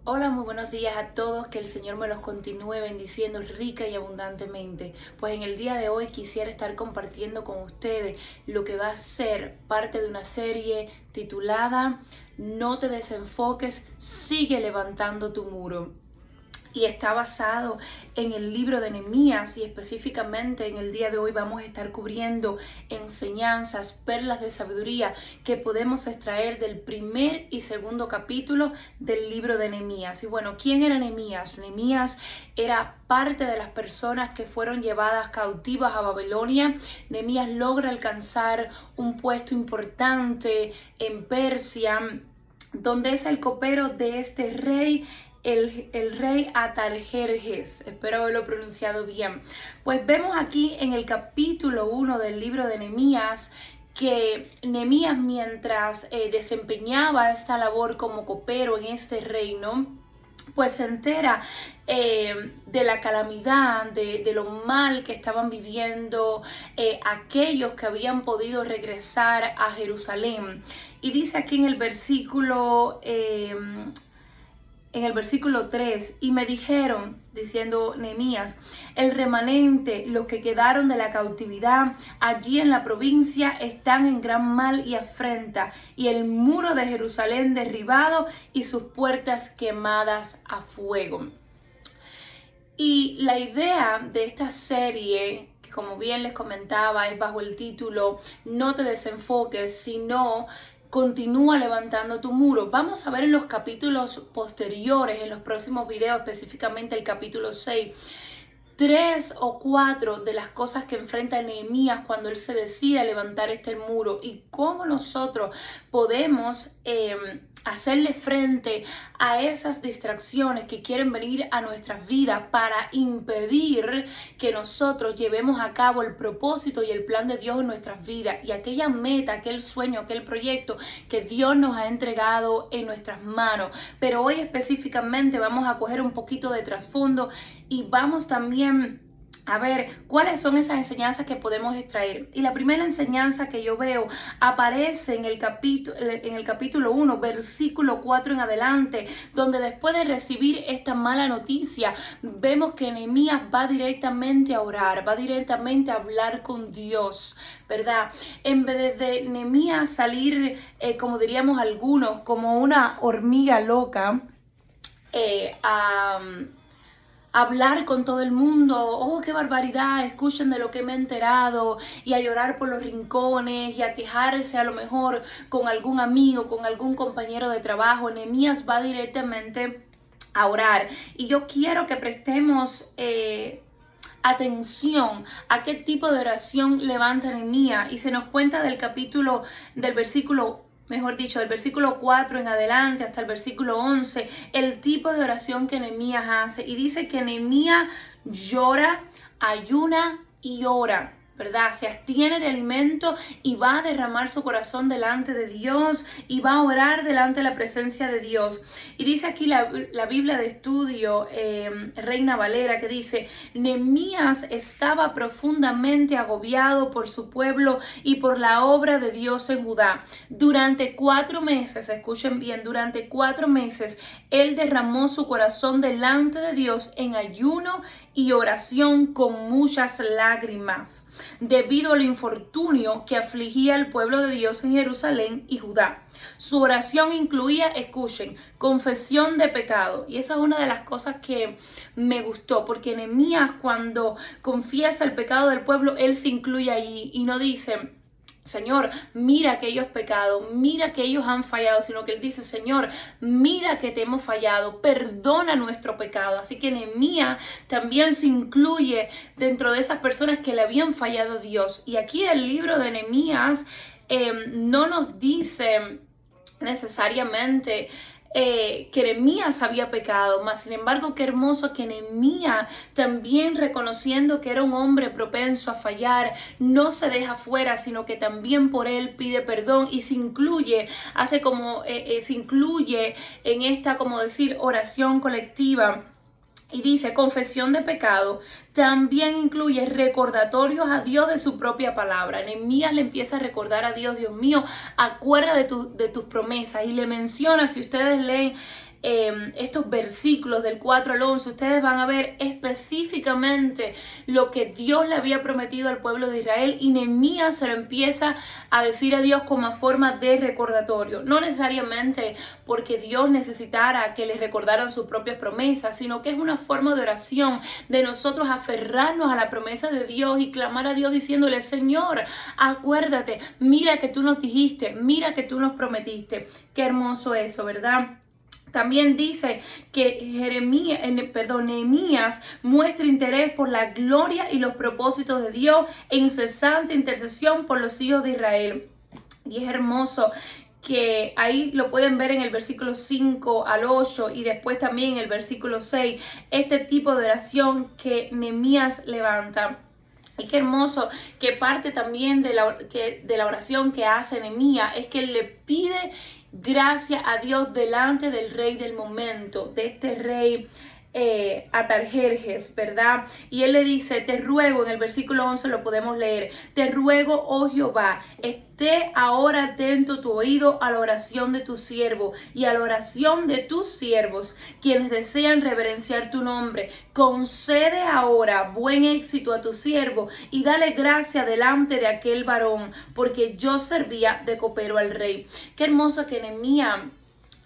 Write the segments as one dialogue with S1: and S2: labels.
S1: Hola, muy buenos días a todos, que el Señor me los continúe bendiciendo rica y abundantemente. Pues en el día de hoy quisiera estar compartiendo con ustedes lo que va a ser parte de una serie titulada No te desenfoques, sigue levantando tu muro. Y está basado en el libro de Nehemías, y específicamente en el día de hoy vamos a estar cubriendo enseñanzas, perlas de sabiduría que podemos extraer del primer y segundo capítulo del libro de Nehemías. Y bueno, ¿quién era Nehemías? Nehemías era parte de las personas que fueron llevadas cautivas a Babilonia. Nehemías logra alcanzar un puesto importante en Persia, donde es el copero de este rey, el rey Atarjerjes. Espero haberlo pronunciado bien. Pues vemos aquí en el capítulo 1 del libro de Nehemías que Nehemías, mientras desempeñaba esta labor como copero en este reino, pues se entera de la calamidad, de lo mal que estaban viviendo aquellos que habían podido regresar a Jerusalén. Y dice aquí en el versículo 3, y me dijeron, diciendo Nehemías, el remanente, los que quedaron de la cautividad allí en la provincia, están en gran mal y afrenta, y el muro de Jerusalén derribado y sus puertas quemadas a fuego. Y la idea de esta serie, que como bien les comentaba, es bajo el título No te desenfoques, sino continúa levantando tu muro. Vamos a ver en los capítulos posteriores, en los próximos videos, específicamente el capítulo 6, 3 o 4 de las cosas que enfrenta Nehemías cuando él se decide a levantar este muro, y cómo nosotros podemos hacerle frente a esas distracciones que quieren venir a nuestras vidas para impedir que nosotros llevemos a cabo el propósito y el plan de Dios en nuestras vidas, y aquella meta, aquel sueño, aquel proyecto que Dios nos ha entregado en nuestras manos. Pero hoy específicamente vamos a coger un poquito de trasfondo y vamos también a ver cuáles son esas enseñanzas que podemos extraer. Y la primera enseñanza que yo veo aparece en el capítulo 1, versículo 4 en adelante, donde después de recibir esta mala noticia, vemos que Nehemías va directamente a orar, va directamente a hablar con Dios, ¿verdad? En vez de Nehemías salir, como diríamos algunos, como una hormiga loca, a hablar con todo el mundo, oh, qué barbaridad, escuchen de lo que me he enterado, y a llorar por los rincones, y a quejarse a lo mejor con algún amigo, con algún compañero de trabajo. Nehemías va directamente a orar. Y yo quiero que prestemos atención a qué tipo de oración levanta Nehemías, y se nos cuenta del versículo, mejor dicho, del versículo 4 en adelante hasta el versículo 11, el tipo de oración que Nehemías hace. Y dice que Nehemías llora, ayuna y ora, ¿verdad? Se abstiene de alimento y va a derramar su corazón delante de Dios y va a orar delante de la presencia de Dios. Y dice aquí la Biblia de estudio, Reina Valera, que dice: Nehemías estaba profundamente agobiado por su pueblo y por la obra de Dios en Judá. Durante 4 meses, escuchen bien, durante 4 meses, él derramó su corazón delante de Dios en ayuno y oración con muchas lágrimas, debido al infortunio que afligía al pueblo de Dios en Jerusalén y Judá. Su oración incluía, escuchen, confesión de pecado. Y esa es una de las cosas que me gustó, porque Nehemías, cuando confiesa el pecado del pueblo, él se incluye ahí y no dice: Señor, mira que ellos pecado, mira que ellos han fallado, sino que él dice: Señor, mira que te hemos fallado, perdona nuestro pecado. Así que Nehemías también se incluye dentro de esas personas que le habían fallado a Dios. Y aquí el libro de Nehemías no nos dice necesariamente que Nehemías había pecado, mas sin embargo qué hermoso que Nehemías, también reconociendo que era un hombre propenso a fallar, no se deja fuera, sino que también por él pide perdón y se incluye, se incluye en esta, como decir, oración colectiva. Y dice: confesión de pecado también incluye recordatorios a Dios de su propia palabra. Nehemías le empieza a recordar a Dios: Dios mío, acuerda de tus promesas. Y le menciona, si ustedes leen estos versículos del 4 al 11, ustedes van a ver específicamente lo que Dios le había prometido al pueblo de Israel, y Nehemías se lo empieza a decir a Dios como forma de recordatorio. No necesariamente porque Dios necesitara que les recordaran sus propias promesas, sino que es una forma de oración de nosotros aferrarnos a la promesa de Dios y clamar a Dios diciéndole: Señor, acuérdate, mira que tú nos dijiste, mira que tú nos prometiste. Qué hermoso eso, ¿verdad? También dice que Nehemías muestra interés por la gloria y los propósitos de Dios e incesante intercesión por los hijos de Israel. Y es hermoso que ahí lo pueden ver en el versículo 5 al 8 y después también en el versículo 6, este tipo de oración que Nehemías levanta. Y qué hermoso que parte también de la oración que hace Nehemías es que él le pide gracias a Dios delante del rey del momento, de este rey Atarjerjes, ¿verdad? Y él le dice: te ruego, en el versículo 11 lo podemos leer: te ruego, oh Jehová, esté ahora atento tu oído a la oración de tu siervo y a la oración de tus siervos, quienes desean reverenciar tu nombre. Concede ahora buen éxito a tu siervo y dale gracia delante de aquel varón, porque yo servía de copero al rey. Qué hermoso que Nehemías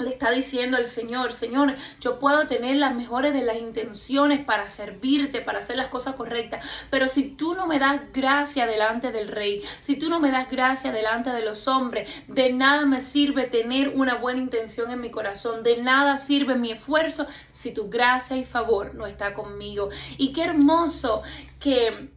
S1: le está diciendo al Señor: Señor, yo puedo tener las mejores de las intenciones para servirte, para hacer las cosas correctas, pero si tú no me das gracia delante del rey, si tú no me das gracia delante de los hombres, de nada me sirve tener una buena intención en mi corazón, de nada sirve mi esfuerzo si tu gracia y favor no está conmigo. Y qué hermoso que,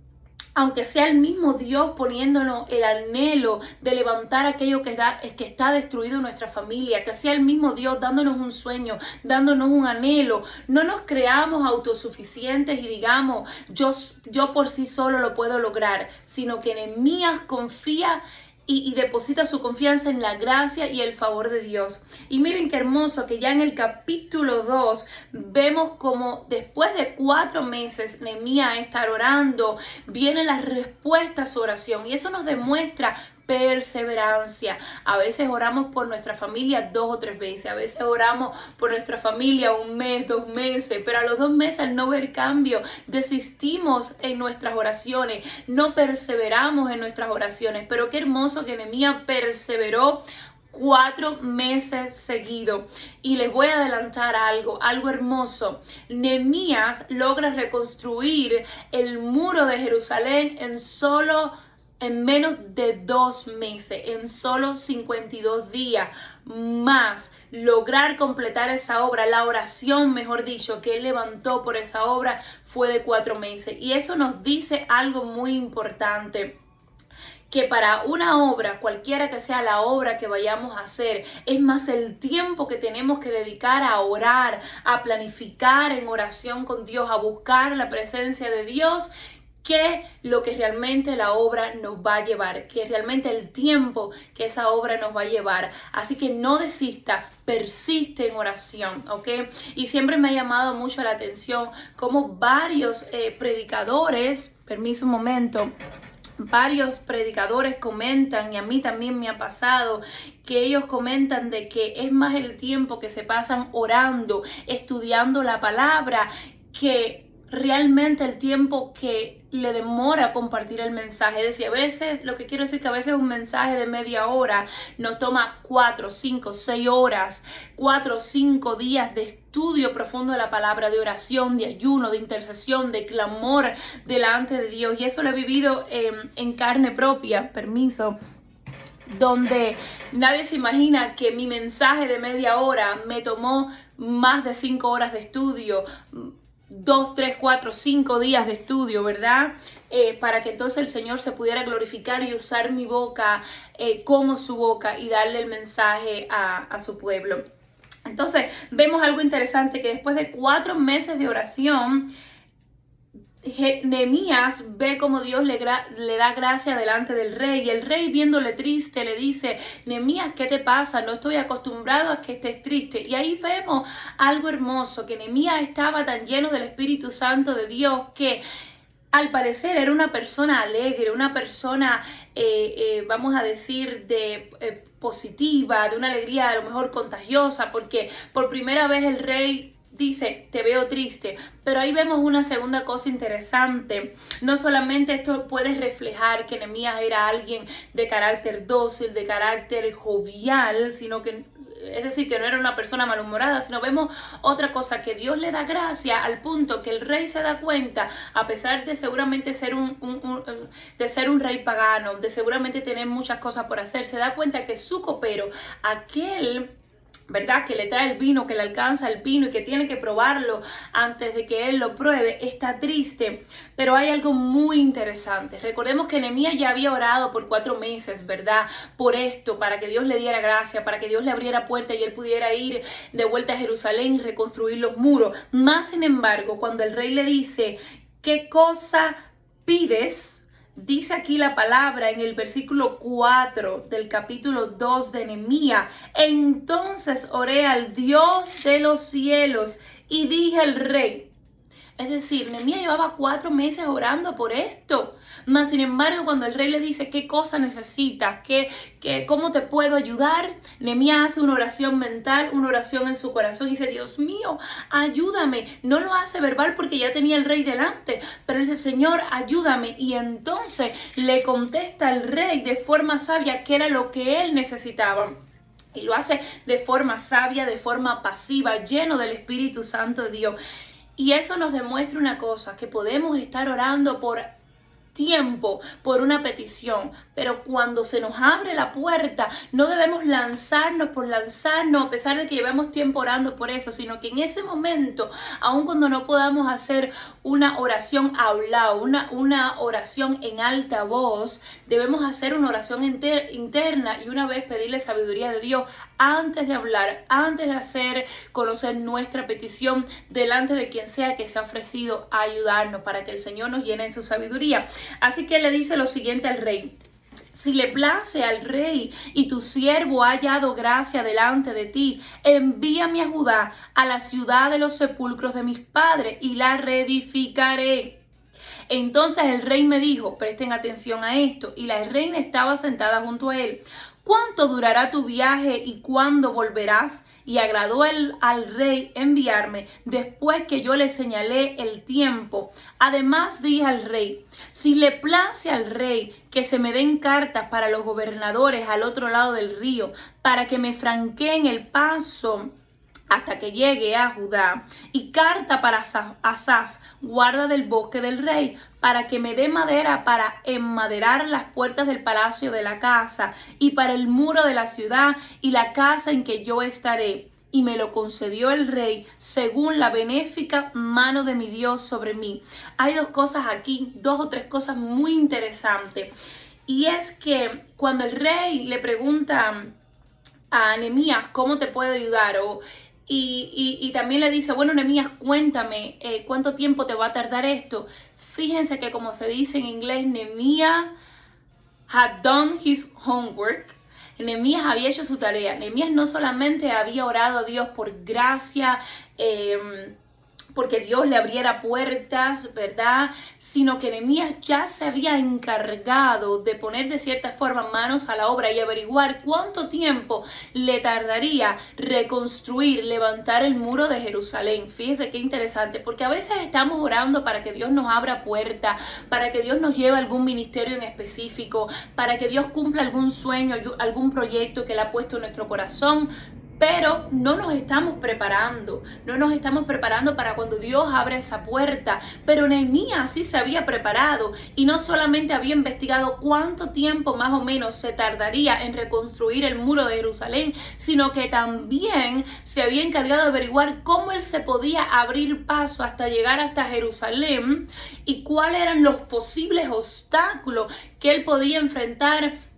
S1: aunque sea el mismo Dios poniéndonos el anhelo de levantar aquello que está destruido en nuestra familia, que sea el mismo Dios dándonos un sueño, dándonos un anhelo, no nos creamos autosuficientes y digamos: yo por sí solo lo puedo lograr, sino que Nehemías confía y deposita su confianza en la gracia y el favor de Dios. Y miren qué hermoso que ya en el capítulo 2 vemos como después de 4 meses Nehemías estar orando, viene la respuesta a su oración, y eso nos demuestra perseverancia. A veces oramos por nuestra familia 2 o 3 veces, a veces oramos por nuestra familia 1 mes, 2 meses, pero a los 2 meses, al no ver cambio, desistimos en nuestras oraciones, no perseveramos en nuestras oraciones. Pero qué hermoso que Nehemías perseveró 4 meses seguidos. Y les voy a adelantar algo hermoso. Nehemías logra reconstruir el muro de Jerusalén en menos de 2 meses, en solo 52 días, más lograr completar esa obra, la oración, mejor dicho, que él levantó por esa obra fue de 4 meses. Y eso nos dice algo muy importante, que para una obra, cualquiera que sea la obra que vayamos a hacer, es más el tiempo que tenemos que dedicar a orar, a planificar en oración con Dios, a buscar la presencia de Dios, que lo que realmente la obra nos va a llevar, que realmente el tiempo que esa obra nos va a llevar. Así que no desista, persiste en oración, ¿ok? Y siempre me ha llamado mucho la atención cómo varios predicadores, permiso un momento, varios predicadores comentan, y a mí también me ha pasado, que ellos comentan de que es más el tiempo que se pasan orando, estudiando la palabra, que realmente el tiempo que le demora compartir el mensaje. Es decir, a veces, lo que quiero decir que a veces un mensaje de media hora nos toma 4, 5, 6 horas, 4 o 5 días de estudio profundo de la palabra, de oración, de ayuno, de intercesión, de clamor delante de Dios. Y eso lo he vivido en carne propia, permiso, donde nadie se imagina que mi mensaje de media hora me tomó más de 5 horas de estudio, 2, 3, 4, 5 días de estudio, ¿verdad? Para que entonces el Señor se pudiera glorificar y usar mi boca como su boca y darle el mensaje a su pueblo. Entonces vemos algo interesante, que después de 4 meses de oración, Nehemías ve como Dios le da gracia delante del rey, y el rey, viéndole triste, le dice: Nehemías, ¿qué te pasa? No estoy acostumbrado a que estés triste. Y ahí vemos algo hermoso, que Nehemías estaba tan lleno del Espíritu Santo de Dios que al parecer era una persona alegre, una persona, vamos a decir, positiva, de una alegría a lo mejor contagiosa, porque por primera vez el rey dice, te veo triste. Pero ahí vemos una segunda cosa interesante. No solamente esto puede reflejar que Nehemías era alguien de carácter dócil, de carácter jovial, sino que, es decir, que no era una persona malhumorada, sino vemos otra cosa, que Dios le da gracia al punto que el rey se da cuenta, a pesar de seguramente ser de ser un rey pagano, de seguramente tener muchas cosas por hacer, se da cuenta que su copero, aquel, ¿verdad?, que le trae el vino, que le alcanza el vino y que tiene que probarlo antes de que él lo pruebe, está triste. Pero hay algo muy interesante. Recordemos que Nehemías ya había orado por 4 meses, ¿verdad?, por esto, para que Dios le diera gracia, para que Dios le abriera puerta y él pudiera ir de vuelta a Jerusalén y reconstruir los muros. Más sin embargo, cuando el rey le dice, ¿qué cosa pides?, dice aquí la palabra en el versículo 4 del capítulo 2 de Nehemías: entonces oré al Dios de los cielos y dije al rey. Es decir, Nehemías llevaba 4 meses orando por esto. Mas, sin embargo, cuando el rey le dice qué cosa necesitas, cómo te puedo ayudar, Nehemías hace una oración mental, una oración en su corazón y dice, Dios mío, ayúdame. No lo hace verbal porque ya tenía el rey delante, pero dice, Señor, ayúdame. Y entonces le contesta al rey de forma sabia qué era lo que él necesitaba. Y lo hace de forma sabia, de forma pasiva, lleno del Espíritu Santo de Dios. Y eso nos demuestra una cosa, que podemos estar orando por tiempo, por una petición, pero cuando se nos abre la puerta, no debemos lanzarnos por lanzarnos, a pesar de que llevemos tiempo orando por eso, sino que en ese momento, aun cuando no podamos hacer una oración hablada, una oración en alta voz, debemos hacer una oración interna y una vez pedirle sabiduría de Dios antes de hablar, antes de hacer conocer nuestra petición delante de quien sea que se ha ofrecido a ayudarnos, para que el Señor nos llene de su sabiduría. Así que le dice lo siguiente al rey: si le place al rey y tu siervo ha hallado gracia delante de ti, envíame a Judá, a la ciudad de los sepulcros de mis padres, y la reedificaré. Entonces el rey me dijo, presten atención a esto, y la reina estaba sentada junto a él: ¿cuánto durará tu viaje y cuándo volverás? Y agradó al rey enviarme después que yo le señalé el tiempo. Además dije al rey, si le place al rey que se me den cartas para los gobernadores al otro lado del río, para que me franqueen el paso hasta que llegue a Judá, y carta para Asaf, guarda del bosque del rey, para que me dé madera para enmaderar las puertas del palacio de la casa, y para el muro de la ciudad y la casa en que yo estaré. Y me lo concedió el rey según la benéfica mano de mi Dios sobre mí. Hay 2 cosas aquí, 2 o 3 cosas muy interesantes. Y es que cuando el rey le pregunta a Nehemías, ¿cómo te puedo ayudar? Y también le dice, bueno, Nehemías, cuéntame, ¿cuánto tiempo te va a tardar esto? Fíjense que, como se dice en inglés, Nehemías had done his homework. Nehemías había hecho su tarea. Nehemías no solamente había orado a Dios por gracia, porque Dios le abriera puertas, ¿verdad?, sino que Nehemías ya se había encargado de poner de cierta forma manos a la obra y averiguar cuánto tiempo le tardaría reconstruir, levantar el muro de Jerusalén. Fíjese qué interesante, porque a veces estamos orando para que Dios nos abra puertas, para que Dios nos lleve a algún ministerio en específico, para que Dios cumpla algún sueño, algún proyecto que Él ha puesto en nuestro corazón. Pero no nos estamos preparando para cuando Dios abra esa puerta. Pero Nehemías sí se había preparado y no solamente había investigado cuánto tiempo más o menos se tardaría en reconstruir el muro de Jerusalén, sino que también se había encargado de averiguar cómo él se podía abrir paso hasta llegar hasta Jerusalén y cuáles eran los posibles obstáculos que él podía enfrentar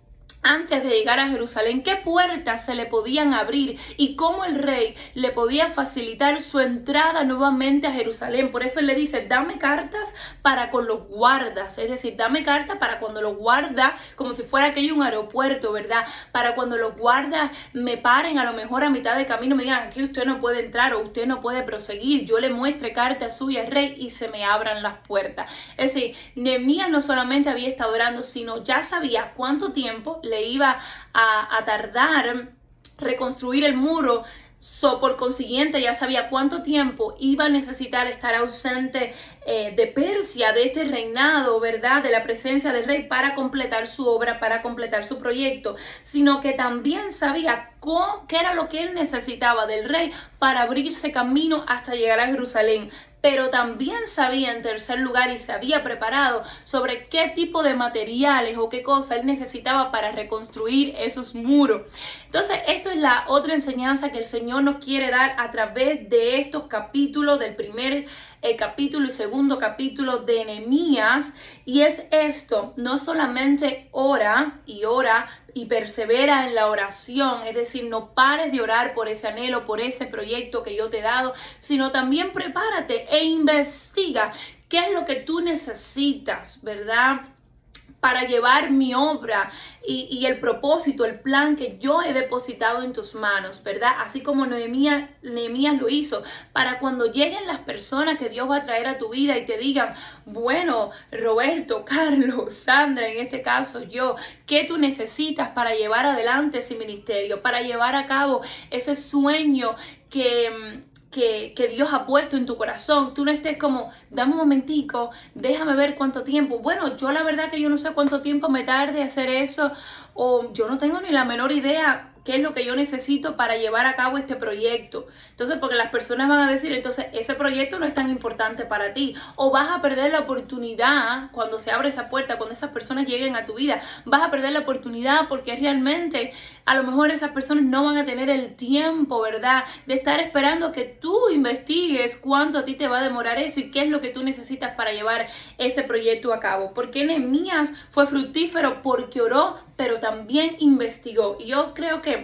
S1: antes de llegar a Jerusalén, qué puertas se le podían abrir y cómo el rey le podía facilitar su entrada nuevamente a Jerusalén. Por eso él le dice, dame cartas para con los guardas, es decir, dame cartas para cuando los guardas, como si fuera aquello un aeropuerto, ¿verdad? Para cuando los guardas me paren a lo mejor a mitad de camino, me digan, aquí usted no puede entrar o usted no puede proseguir, yo le muestre cartas suyas al rey y se me abran las puertas. Es decir, Nehemías no solamente había estado orando, sino ya sabía cuánto tiempo le le iba a tardar reconstruir el muro. Por consiguiente, ya sabía cuánto tiempo iba a necesitar estar ausente de Persia, de este reinado, ¿verdad? De la presencia del rey para completar su obra, para completar su proyecto, sino que también sabía qué era lo que él necesitaba del rey para abrirse camino hasta llegar a Jerusalén. Pero también sabía, en tercer lugar, y se había preparado sobre qué tipo de materiales o qué cosa él necesitaba para reconstruir esos muros. Entonces, esto es la otra enseñanza que el Señor nos quiere dar a través de estos capítulos, del primer capítulo y segundo capítulo de Nehemías, y es esto: no solamente ora y persevera en la oración, es decir, no pares de orar por ese anhelo, por ese proyecto que yo te he dado, sino también prepárate e investiga qué es lo que tú necesitas, ¿verdad?, para llevar mi obra y el propósito, el plan que yo he depositado en tus manos, ¿verdad? Así como Nehemías lo hizo, para cuando lleguen las personas que Dios va a traer a tu vida y te digan, bueno, Roberto, Carlos, Sandra, en este caso yo, ¿qué tú necesitas para llevar adelante ese ministerio, para llevar a cabo ese sueño que Dios ha puesto en tu corazón? Tú no estés como, dame un momentico, déjame ver cuánto tiempo. Bueno, yo la verdad que yo no sé cuánto tiempo me tarde hacer eso, o yo no tengo ni la menor idea qué es lo que yo necesito para llevar a cabo este proyecto. Entonces, porque las personas van a decir, entonces ese proyecto no es tan importante para ti, o vas a perder la oportunidad cuando se abre esa puerta, cuando esas personas lleguen a tu vida, vas a perder la oportunidad porque realmente a lo mejor esas personas no van a tener el tiempo, ¿verdad?, de estar esperando que tú investigues cuánto a ti te va a demorar eso y qué es lo que tú necesitas para llevar ese proyecto a cabo. Porque Nehemías fue fructífero porque oró, pero también investigó. Y yo creo que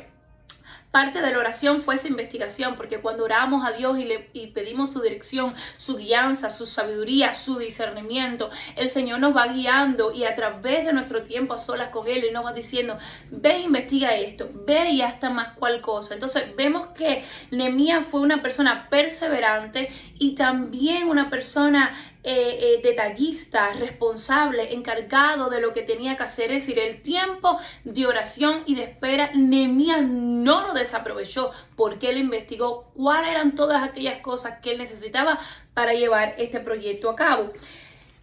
S1: parte de la oración fue esa investigación, porque cuando oramos a Dios y pedimos su dirección, su guianza, su sabiduría, su discernimiento, el Señor nos va guiando y a través de nuestro tiempo a solas con Él, Él nos va diciendo, ve e investiga esto, ve y hasta más cual cosa. Entonces vemos que Nehemías fue una persona perseverante y también una persona detallista, responsable, encargado de lo que tenía que hacer, es decir, el tiempo de oración y de espera. Nehemías no lo desaprovechó porque él investigó cuáles eran todas aquellas cosas que él necesitaba para llevar este proyecto a cabo.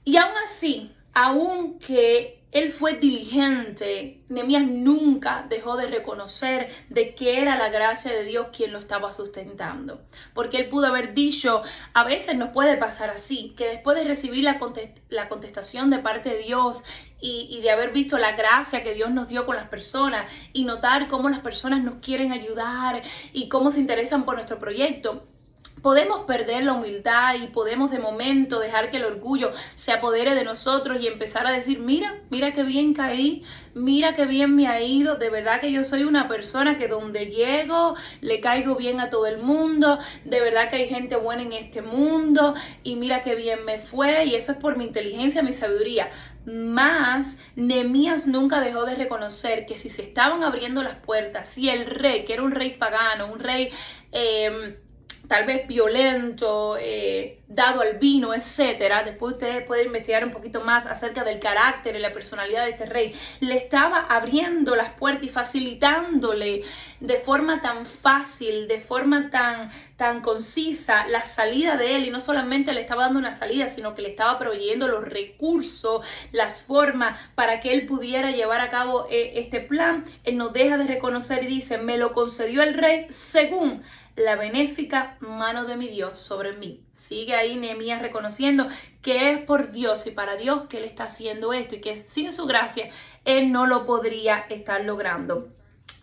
S1: Y aún así, aunque él fue diligente, Nehemías nunca dejó de reconocer de que era la gracia de Dios quien lo estaba sustentando. Porque él pudo haber dicho, a veces nos puede pasar así, que después de recibir la contestación de parte de Dios y de haber visto la gracia que Dios nos dio con las personas y notar cómo las personas nos quieren ayudar y cómo se interesan por nuestro proyecto, podemos perder la humildad y podemos de momento dejar que el orgullo se apodere de nosotros y empezar a decir, mira qué bien caí, mira qué bien me ha ido, de verdad que yo soy una persona que donde llego le caigo bien a todo el mundo, de verdad que hay gente buena en este mundo y mira qué bien me fue y eso es por mi inteligencia, mi sabiduría. Más, Nehemías nunca dejó de reconocer que si se estaban abriendo las puertas, si el rey, que era un rey pagano, un rey tal vez violento, dado al vino, etcétera. Después ustedes pueden investigar un poquito más acerca del carácter y la personalidad de este rey. Le estaba abriendo las puertas y facilitándole de forma tan fácil, de forma tan concisa la salida de él. Y no solamente le estaba dando una salida, sino que le estaba proveyendo los recursos, las formas para que él pudiera llevar a cabo este plan. Él no deja de reconocer y dice, me lo concedió el rey según la benéfica mano de mi Dios sobre mí. Sigue ahí Nehemías reconociendo que es por Dios y para Dios que él está haciendo esto y que sin su gracia él no lo podría estar logrando.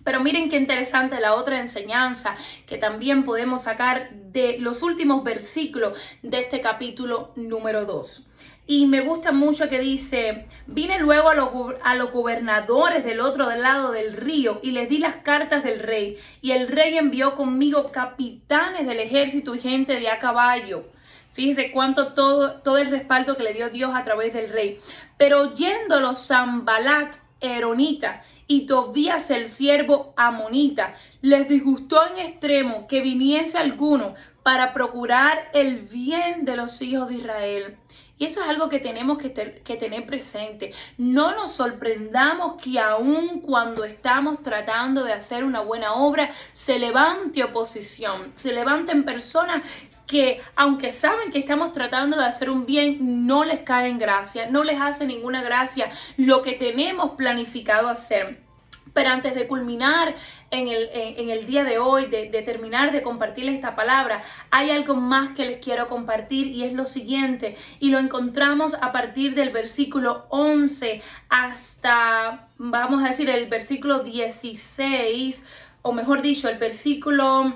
S1: Pero miren qué interesante la otra enseñanza que también podemos sacar de los últimos versículos de este capítulo número 2. Y me gusta mucho que dice, vine luego a los gobernadores del otro lado del río y les di las cartas del rey. Y el rey envió conmigo capitanes del ejército y gente de a caballo. Fíjense cuánto todo el respaldo que le dio Dios a través del rey. Pero oyéndolo Sanbalat, Eronita, y Tobías el siervo amonita, les disgustó en extremo que viniese alguno para procurar el bien de los hijos de Israel. Y eso es algo que tenemos que tener presente. No nos sorprendamos que aun cuando estamos tratando de hacer una buena obra, se levante oposición, se levanten personas que aunque saben que estamos tratando de hacer un bien, no les cae en gracia, no les hace ninguna gracia lo que tenemos planificado hacer. Pero antes de culminar en el día de hoy, de terminar de compartirles esta palabra, hay algo más que les quiero compartir y es lo siguiente. Y lo encontramos a partir del versículo 11 hasta, vamos a decir, el versículo 16, o mejor dicho, el versículo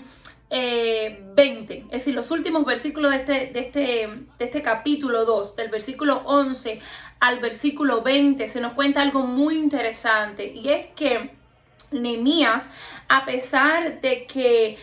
S1: 20. Es decir, los últimos versículos de este capítulo 2, del versículo 11 al versículo 20, se nos cuenta algo muy interesante, y es que Nehemías, a pesar de que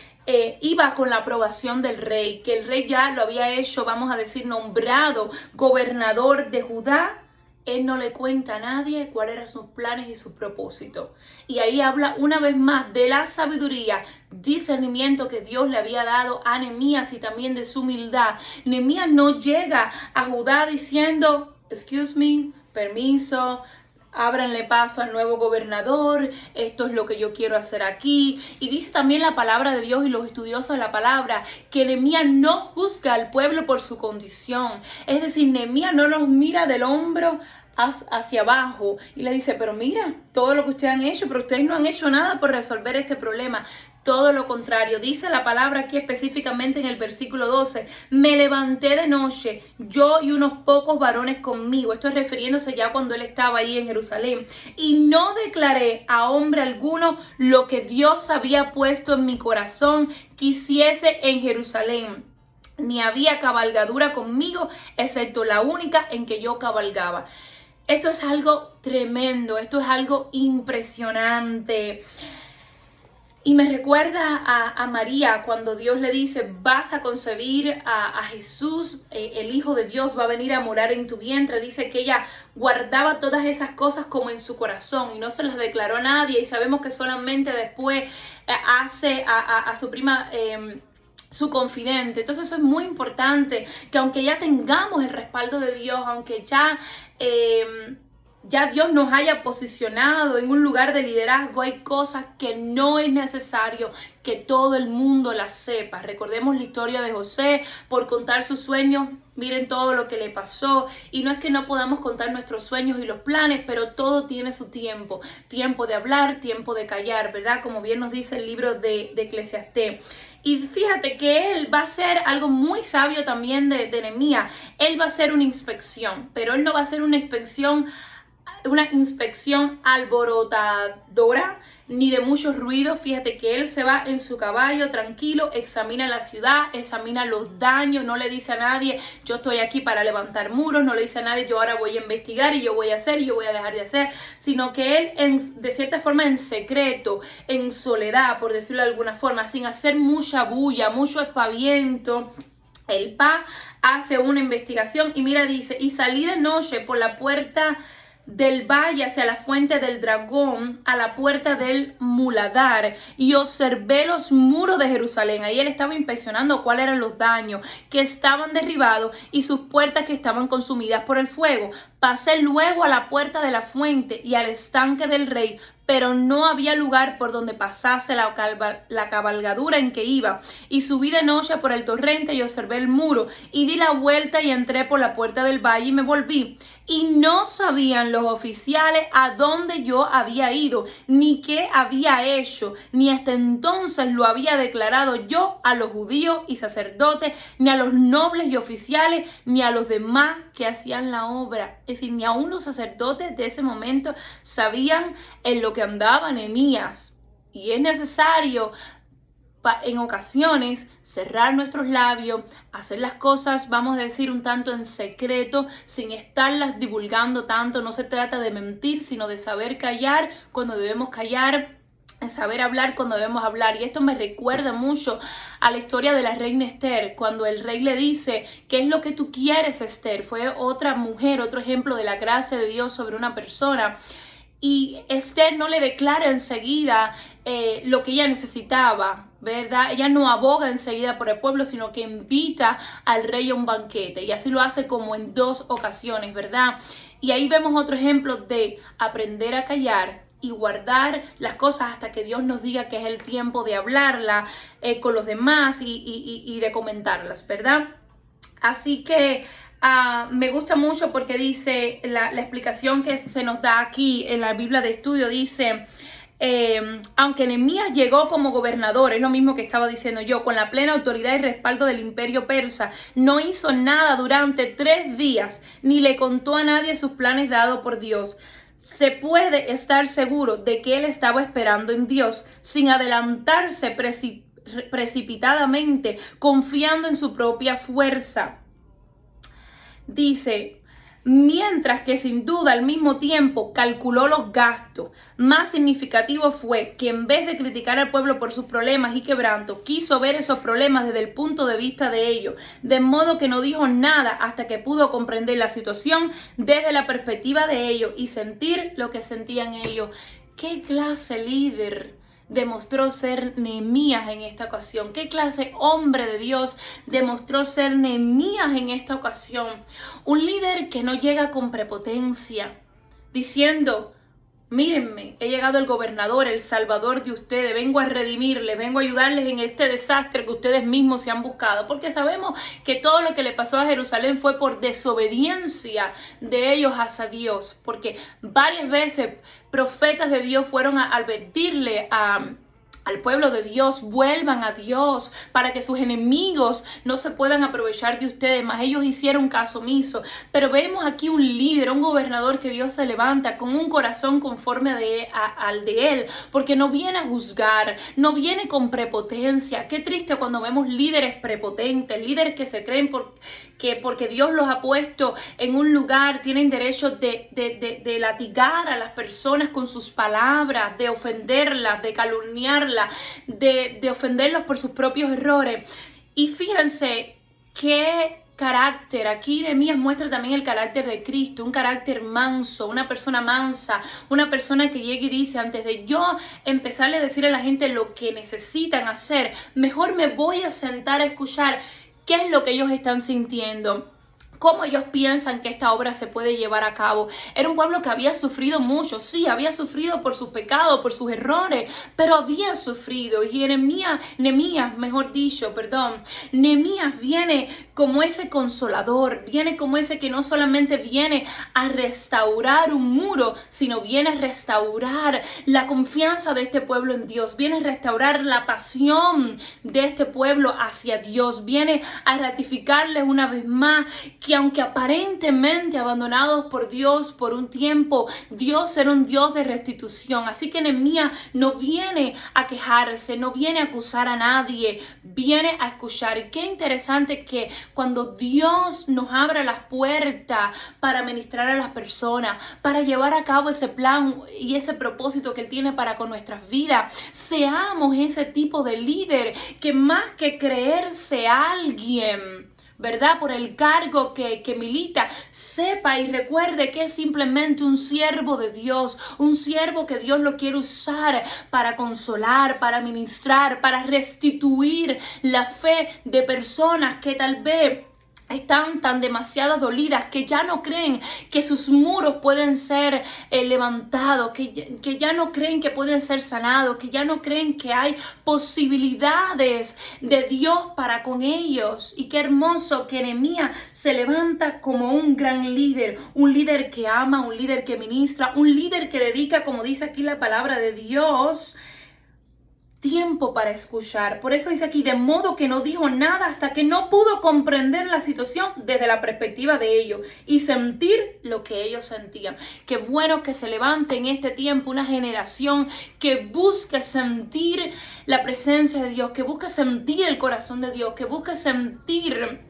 S1: iba con la aprobación del rey, que el rey ya lo había hecho, vamos a decir, nombrado gobernador de Judá, él no le cuenta a nadie cuáles eran sus planes y sus propósitos. Y ahí habla una vez más de la sabiduría, discernimiento que Dios le había dado a Nehemías y también de su humildad. Nehemías no llega a Judá diciendo, excuse me, permiso, ábranle paso al nuevo gobernador, esto es lo que yo quiero hacer aquí. Y dice también la palabra de Dios y los estudiosos de la palabra que Nehemías no juzga al pueblo por su condición. Es decir, Nehemías no nos mira del hombro hacia abajo y le dice, pero mira todo lo que ustedes han hecho, pero ustedes no han hecho nada por resolver este problema. Todo lo contrario, dice la palabra aquí específicamente en el versículo 12, me levanté de noche, yo y unos pocos varones conmigo. Esto es refiriéndose ya cuando él estaba ahí en Jerusalén. Y no declaré a hombre alguno lo que Dios había puesto en mi corazón que hiciese en Jerusalén. Ni había cabalgadura conmigo, excepto la única en que yo cabalgaba. Esto es algo tremendo, esto es algo impresionante. Y me recuerda a María cuando Dios le dice, vas a concebir a Jesús, el Hijo de Dios va a venir a morar en tu vientre. Dice que ella guardaba todas esas cosas como en su corazón y no se las declaró a nadie. Y sabemos que solamente después hace a su prima su confidente. Entonces eso es muy importante, que aunque ya tengamos el respaldo de Dios, aunque ya Dios nos haya posicionado en un lugar de liderazgo, hay cosas que no es necesario que todo el mundo las sepa. Recordemos la historia de José, por contar sus sueños, miren todo lo que le pasó. Y no es que no podamos contar nuestros sueños y los planes, pero todo tiene su tiempo. Tiempo de hablar, tiempo de callar, ¿verdad? Como bien nos dice el libro de Eclesiastés. Y fíjate que él va a hacer algo muy sabio también de Nehemías. Él va a hacer una inspección, pero él no va a hacer una inspección alborotadora ni de mucho ruido. Fíjate que él se va en su caballo tranquilo, examina la ciudad, examina los daños, no le dice a nadie yo estoy aquí para levantar muros, no le dice a nadie yo ahora voy a investigar y yo voy a hacer y yo voy a dejar de hacer, sino que él de cierta forma en secreto, en soledad, por decirlo de alguna forma, sin hacer mucha bulla, mucho espaviento, el hace una investigación y mira, dice, y salí de noche por la puerta del valle hacia la fuente del dragón, a la puerta del muladar, y observé los muros de Jerusalén. Ahí él estaba inspeccionando cuáles eran los daños que estaban derribados y sus puertas que estaban consumidas por el fuego. Pasé luego a la puerta de la fuente y al estanque del rey, pero no había lugar por donde pasase la cabalgadura en que iba. Y subí de noche por el torrente y observé el muro, y di la vuelta y entré por la puerta del valle y me volví. Y no sabían los oficiales a dónde yo había ido, ni qué había hecho, ni hasta entonces lo había declarado yo a los judíos y sacerdotes, ni a los nobles y oficiales, ni a los demás que hacían la obra. Es decir, ni aún los sacerdotes de ese momento sabían en lo que andaba Nehemías. Y es necesario en ocasiones cerrar nuestros labios, hacer las cosas, vamos a decir, un tanto en secreto, sin estarlas divulgando tanto. No se trata de mentir, sino de saber callar cuando debemos callar, saber hablar cuando debemos hablar. Y esto me recuerda mucho a la historia de la reina Esther, cuando el rey le dice, ¿qué es lo que tú quieres, Esther? Fue otra mujer, otro ejemplo de la gracia de Dios sobre una persona. Y Esther no le declara enseguida lo que ella necesitaba. ¿verdad? Ella no aboga enseguida por el pueblo, sino que invita al rey a un banquete. Y así lo hace como en 2 ocasiones, ¿verdad? Y ahí vemos otro ejemplo de aprender a callar y guardar las cosas hasta que Dios nos diga que es el tiempo de hablarla con los demás y de comentarlas, ¿verdad? Así que me gusta mucho porque dice, la explicación que se nos da aquí en la Biblia de estudio dice, aunque Nehemías llegó como gobernador, es lo mismo que estaba diciendo yo, con la plena autoridad y respaldo del imperio persa, no hizo nada durante 3 días, ni le contó a nadie sus planes dados por Dios. Se puede estar seguro de que él estaba esperando en Dios, sin adelantarse precipitadamente, confiando en su propia fuerza. Dice, mientras que sin duda al mismo tiempo calculó los gastos. Más significativo fue que en vez de criticar al pueblo por sus problemas y quebrantos, quiso ver esos problemas desde el punto de vista de ellos, de modo que no dijo nada hasta que pudo comprender la situación desde la perspectiva de ellos y sentir lo que sentían ellos. ¿Qué clase líder demostró ser Nehemías en esta ocasión? ¿Qué clase hombre de Dios demostró ser Nehemías en esta ocasión? Un líder que no llega con prepotencia, diciendo, mírenme, he llegado el gobernador, el salvador de ustedes, vengo a redimirles, vengo a ayudarles en este desastre que ustedes mismos se han buscado, porque sabemos que todo lo que le pasó a Jerusalén fue por desobediencia de ellos hacia Dios, porque varias veces profetas de Dios fueron a advertirle al pueblo de Dios, vuelvan a Dios para que sus enemigos no se puedan aprovechar de ustedes, mas ellos hicieron caso omiso. Pero vemos aquí un líder, un gobernador que Dios se levanta con un corazón conforme al de él, porque no viene a juzgar, no viene con prepotencia. Qué triste cuando vemos líderes prepotentes, líderes que se creen que porque Dios los ha puesto en un lugar, tienen derecho de latigar a las personas con sus palabras, de ofenderlas, de calumniarlas, de ofenderlos por sus propios errores. Y fíjense qué carácter, aquí Nehemías muestra también el carácter de Cristo, un carácter manso, una persona mansa, una persona que llega y dice, antes de yo empezarle a decir a la gente lo que necesitan hacer, mejor me voy a sentar a escuchar qué es lo que ellos están sintiendo, cómo ellos piensan que esta obra se puede llevar a cabo. Era un pueblo que había sufrido mucho, sí, había sufrido por sus pecados, por sus errores, pero había sufrido. Y Nehemías viene como ese consolador, viene como ese que no solamente viene a restaurar un muro, sino viene a restaurar la confianza de este pueblo en Dios, viene a restaurar la pasión de este pueblo hacia Dios, viene a ratificarles una vez más que aunque aparentemente abandonados por Dios por un tiempo, Dios era un Dios de restitución. Así que Nehemías no viene a quejarse, no viene a acusar a nadie, viene a escuchar. Y qué interesante que cuando Dios nos abra las puertas para ministrar a las personas, para llevar a cabo ese plan y ese propósito que Él tiene para con nuestras vidas, seamos ese tipo de líder que más que creerse alguien, ¿verdad? Por el cargo que milita, sepa y recuerde que es simplemente un siervo de Dios, un siervo que Dios lo quiere usar para consolar, para ministrar, para restituir la fe de personas que tal vez están tan demasiado dolidas que ya no creen que sus muros pueden ser levantados, que ya no creen que pueden ser sanados, que ya no creen que hay posibilidades de Dios para con ellos. Y qué hermoso que Nehemías se levanta como un gran líder, un líder que ama, un líder que ministra, un líder que dedica, como dice aquí la palabra de Dios, tiempo para escuchar. Por eso dice aquí, de modo que no dijo nada hasta que no pudo comprender la situación desde la perspectiva de ellos y sentir lo que ellos sentían. Qué bueno que se levante en este tiempo una generación que busque sentir la presencia de Dios, que busque sentir el corazón de Dios, que busque sentir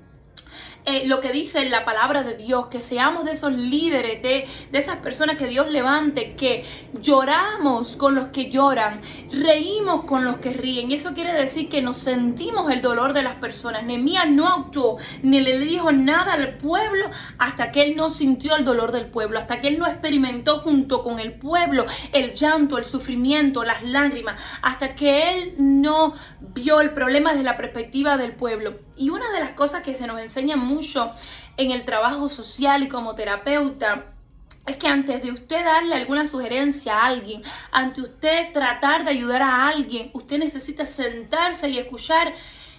S1: lo que dice la palabra de Dios, que seamos de esos líderes, de esas personas que Dios levante, que lloramos con los que lloran, reímos con los que ríen. Y eso quiere decir que nos sentimos el dolor de las personas. Nehemías no actuó ni le dijo nada al pueblo hasta que él no sintió el dolor del pueblo, hasta que él no experimentó junto con el pueblo el llanto, el sufrimiento, las lágrimas, hasta que él no vio el problema desde la perspectiva del pueblo. Y una de las cosas que se nos enseña mucho en el trabajo social y como terapeuta es que antes de usted darle alguna sugerencia a alguien, ante usted tratar de ayudar a alguien, usted necesita sentarse y escuchar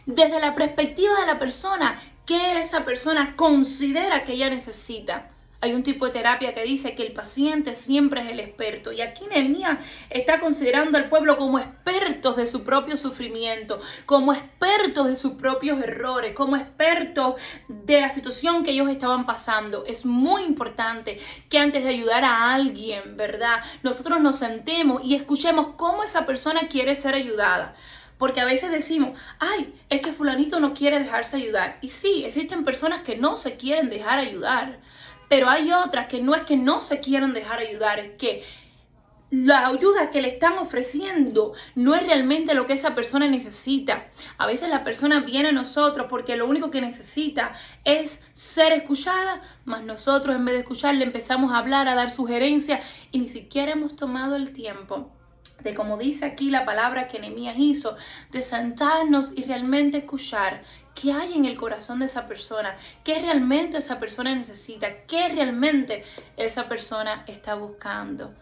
S1: desde la perspectiva de la persona qué esa persona considera que ella necesita. Hay un tipo de terapia que dice que el paciente siempre es el experto. Y aquí Nehemías está considerando al pueblo como expertos de su propio sufrimiento, como expertos de sus propios errores, como expertos de la situación que ellos estaban pasando. Es muy importante que antes de ayudar a alguien, ¿verdad?, nosotros nos sentemos y escuchemos cómo esa persona quiere ser ayudada. Porque a veces decimos, ay, es que fulanito no quiere dejarse ayudar. Y sí, existen personas que no se quieren dejar ayudar. Pero hay otras que no es que no se quieran dejar ayudar, es que la ayuda que le están ofreciendo no es realmente lo que esa persona necesita. A veces la persona viene a nosotros porque lo único que necesita es ser escuchada, mas nosotros en vez de escucharle empezamos a hablar, a dar sugerencias y ni siquiera hemos tomado el tiempo de, como dice aquí la palabra que Nehemías hizo, de sentarnos y realmente escuchar qué hay en el corazón de esa persona, qué realmente esa persona necesita, qué realmente esa persona está buscando.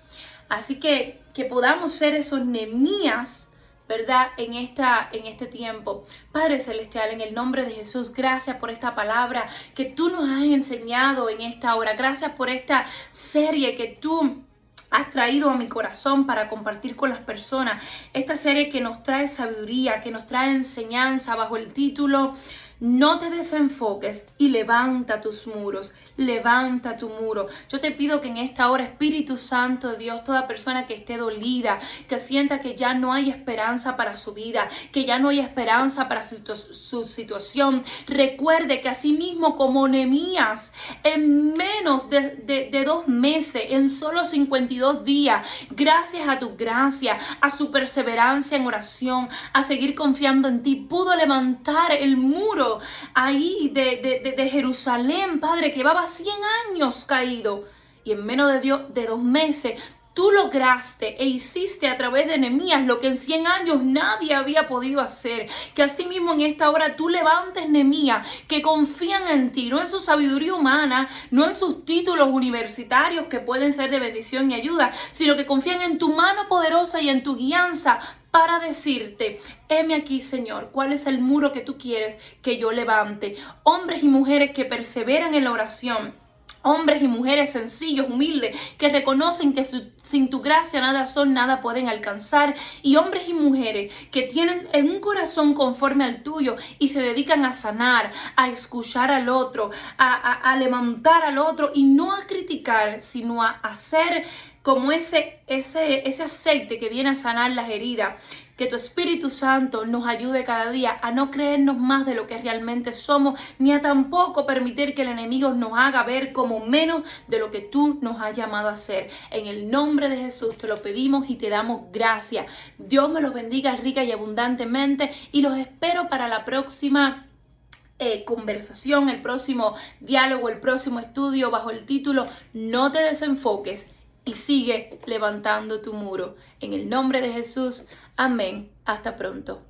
S1: Así que podamos ser esos Nehemías, ¿verdad?, en este tiempo. Padre Celestial, en el nombre de Jesús, gracias por esta palabra que tú nos has enseñado en esta hora. Gracias por esta serie que tú has traído a mi corazón para compartir con las personas. Esta serie que nos trae sabiduría, que nos trae enseñanza bajo el título No te desenfoques y levanta tus muros. Levanta tu muro. Yo te pido que en esta hora, Espíritu Santo de Dios, toda persona que esté dolida, que sienta que ya no hay esperanza para su vida, que ya no hay esperanza para su situación, recuerde que así mismo como Nehemías, en menos de 2 meses, en solo 52 días, gracias a tu gracia, a su perseverancia en oración, a seguir confiando en ti, pudo levantar el muro ahí de Jerusalén, Padre, que llevaba 100 años caído, y en menos de 2 meses tú lograste e hiciste a través de Nehemías lo que en 100 años nadie había podido hacer. Que así mismo en esta hora tú levantes Nehemías que confían en ti, no en su sabiduría humana, no en sus títulos universitarios que pueden ser de bendición y ayuda, sino que confían en tu mano poderosa y en tu guianza para decirte, heme aquí, Señor, ¿cuál es el muro que tú quieres que yo levante? Hombres y mujeres que perseveran en la oración, hombres y mujeres sencillos, humildes, que reconocen que sin tu gracia nada son, nada pueden alcanzar. Y hombres y mujeres que tienen un corazón conforme al tuyo y se dedican a sanar, a escuchar al otro, a levantar al otro y no a criticar, sino a hacer como ese aceite que viene a sanar las heridas. Que tu Espíritu Santo nos ayude cada día a no creernos más de lo que realmente somos, ni a tampoco permitir que el enemigo nos haga ver como menos de lo que tú nos has llamado a ser. En el nombre de Jesús te lo pedimos y te damos gracias. Dios me los bendiga rica y abundantemente y los espero para la próxima conversación, el próximo diálogo, el próximo estudio bajo el título No te desenfoques y sigue levantando tu muro. En el nombre de Jesús, amén. Hasta pronto.